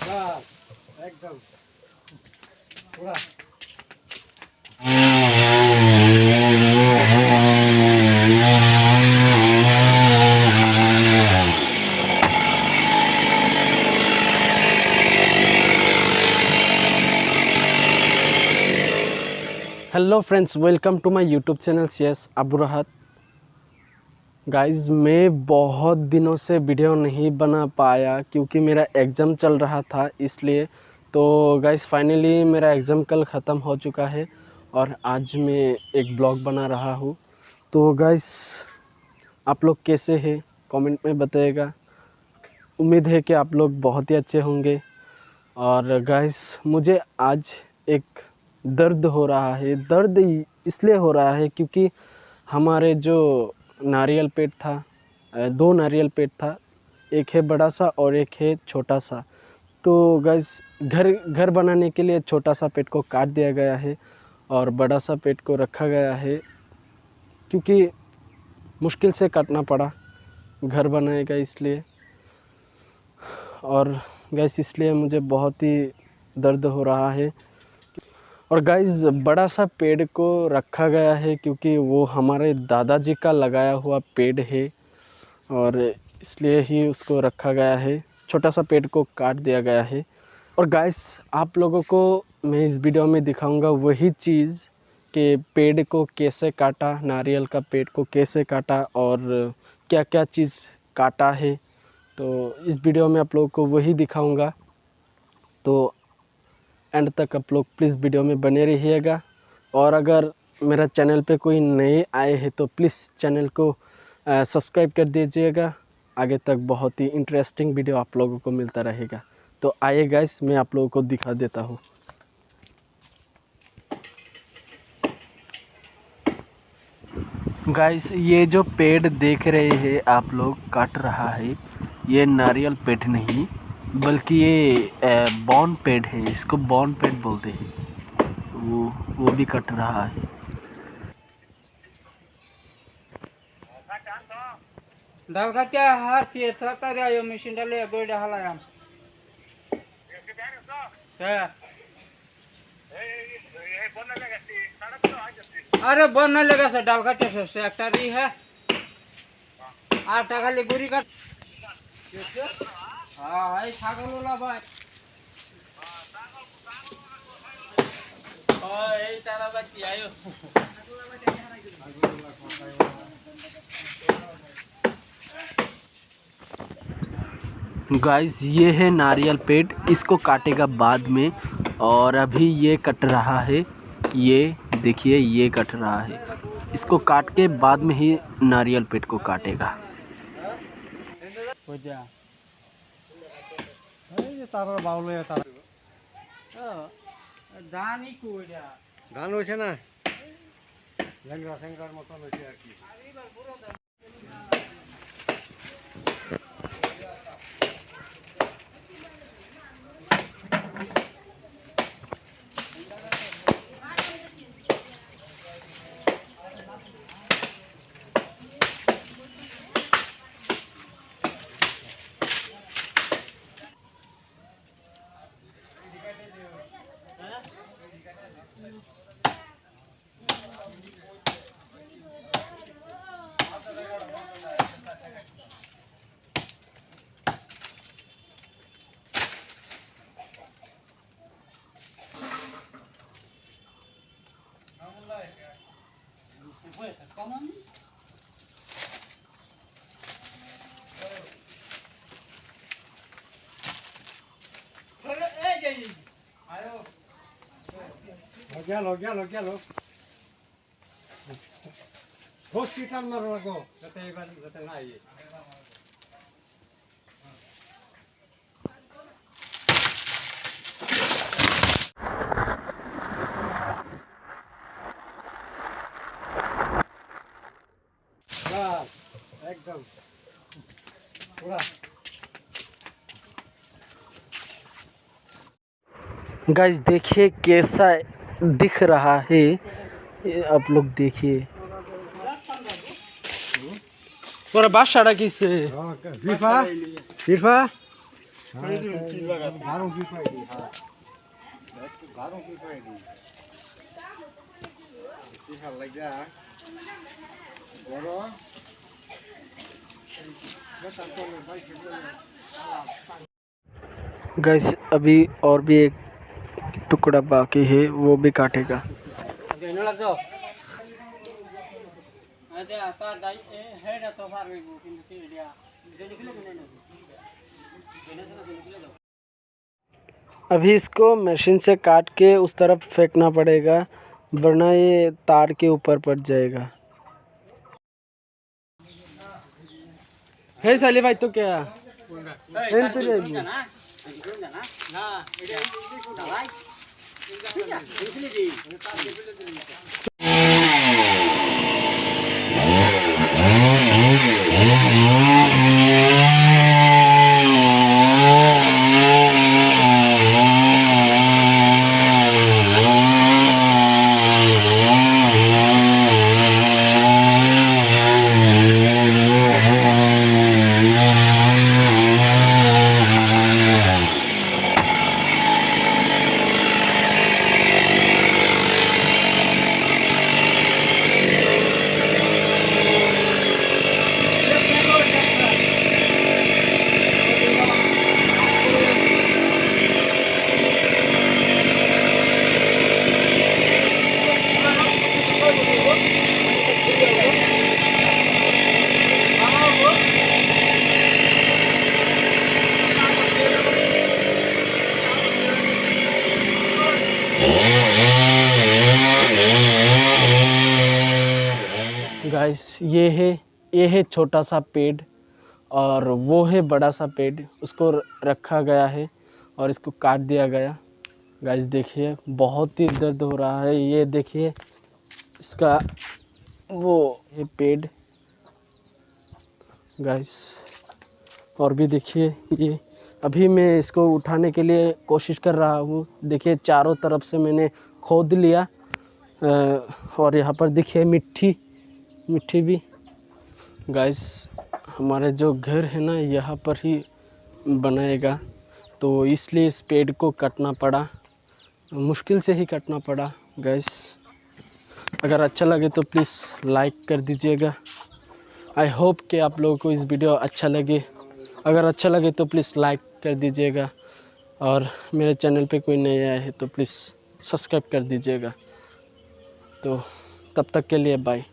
एकदम पूरा। Hello friends, welcome to my YouTube channel CS Abu Rahat. Guys, मैं बहुत दिनों से वीडियो नहीं बना पाया क्योंकि मेरा एग्ज़ाम चल रहा था, इसलिए। तो गाइज़, फाइनली मेरा एग्ज़ाम कल ख़त्म हो चुका है और आज मैं एक ब्लॉग बना रहा हूँ। तो गाइज़, आप लोग कैसे हैं कमेंट में बताइएगा। उम्मीद है कि आप लोग बहुत ही अच्छे होंगे। और गाइज़, मुझे आज एक दर्द हो रहा है। दर्द इसलिए हो रहा है क्योंकि हमारे जो नारियल पेड़ था, 2 नारियल पेड़ था, एक है बड़ा सा और एक है छोटा सा। तो गाइस, घर बनाने के लिए छोटा सा पेड़ को काट दिया गया है और बड़ा सा पेड़ को रखा गया है क्योंकि मुश्किल से काटना पड़ा घर बनाएगा इसलिए। और गाइस, इसलिए मुझे बहुत ही दर्द हो रहा है। और गाइस, बड़ा सा पेड़ को रखा गया है क्योंकि वो हमारे दादाजी का लगाया हुआ पेड़ है और इसलिए ही उसको रखा गया है। छोटा सा पेड़ को काट दिया गया है। और गाइस, आप लोगों को मैं इस वीडियो में दिखाऊंगा वही चीज़ कि पेड़ को कैसे काटा, नारियल का पेड़ को कैसे काटा और क्या क्या चीज़ काटा है। तो इस वीडियो में आप लोगों को वही दिखाऊंगा। तो एंड तक आप लोग प्लीज़ वीडियो में बने रहिएगा। और अगर मेरा चैनल पे कोई नए आए हैं तो प्लीज़ चैनल को सब्सक्राइब कर दीजिएगा। आगे तक बहुत ही इंटरेस्टिंग वीडियो आप लोगों को मिलता रहेगा। तो आइए गाइस, मैं आप लोगों को दिखा देता हूँ। गाइस, ये जो पेड़ देख रहे हैं आप लोग काट रहा है, ये नारियल पेड़ नहीं बल्कि ये बॉन पेड़ है। इसको बॉन पेड़ बोलते हैं। वो भी कट रहा है। Dalgatia harsi tratarea yo mishindale goida halayam. अरे बन नहीं लगा सर, डालघाटे से एक्टर ही है। 8 টাকা गुरी का। हाँ भाई छागल वाला भाई। यही तारा बच्ची आयो। गाइस, ये है नारियल पेड़। इसको काटेगा बाद में और अभी ये कट रहा है। ये देखिए, ये कट रहा है। इसको काट के बाद में ही नारियल पेड़ को काटेगा। গান হয়েছে না, ল্যাংড়া স্যাংড়ার মতন হয়েছে আর কি। গেল হসপিটাল মারো গো, যাতে এবার যাতে না ইয়ে। एकदम पूरा। गाइस, देखिए कैसा दिख रहा है। ये आप लोग देखिए। তোরা বাসাটা কিসে? ফিফা ফিফা गारों की पाएगी हाँ गारों की पाएगी इसी हाल लग जा गारों बस आपको मैं भाई गाइस अभी और भी एक टुकड़ा बाकी है, वो भी काटेगा। देने लग जाओ अरे आता दाई है ना तो फार गई वो किंतु एरिया जो निकले कि नहीं देने से ना निकले जाओ। अभी इसको मशीन से काट के उस तरफ फेंकना पड़ेगा, वरना ये तार के ऊपर पड़ जाएगा। है साली भाई तो क्या गाइस? ये है छोटा सा पेड़ और वो है बड़ा सा पेड़, उसको रखा गया है और इसको काट दिया गया। गाइस देखिए बहुत ही दर्द हो रहा है, ये देखिए इसका वो ये पेड़ गाइस। और भी देखिए ये अभी मैं इसको उठाने के लिए कोशिश कर रहा हूँ। देखिए चारों तरफ से मैंने खोद लिया और यहाँ पर देखिए मिट्टी भी। गाइस हमारा जो घर है ना यहाँ पर ही बनाएगा, तो इसलिए इस पेड़ को काटना पड़ा, मुश्किल से ही काटना पड़ा। गाइस अगर अच्छा लगे तो प्लीज़ लाइक कर दीजिएगा। आई होप कि आप लोगों को इस वीडियो अच्छा लगे। अगर अच्छा लगे तो प्लीज़ लाइक कर दीजिएगा और मेरे चैनल पे कोई नया है तो प्लीज़ सब्सक्राइब कर दीजिएगा। तो तब तक के लिए बाय।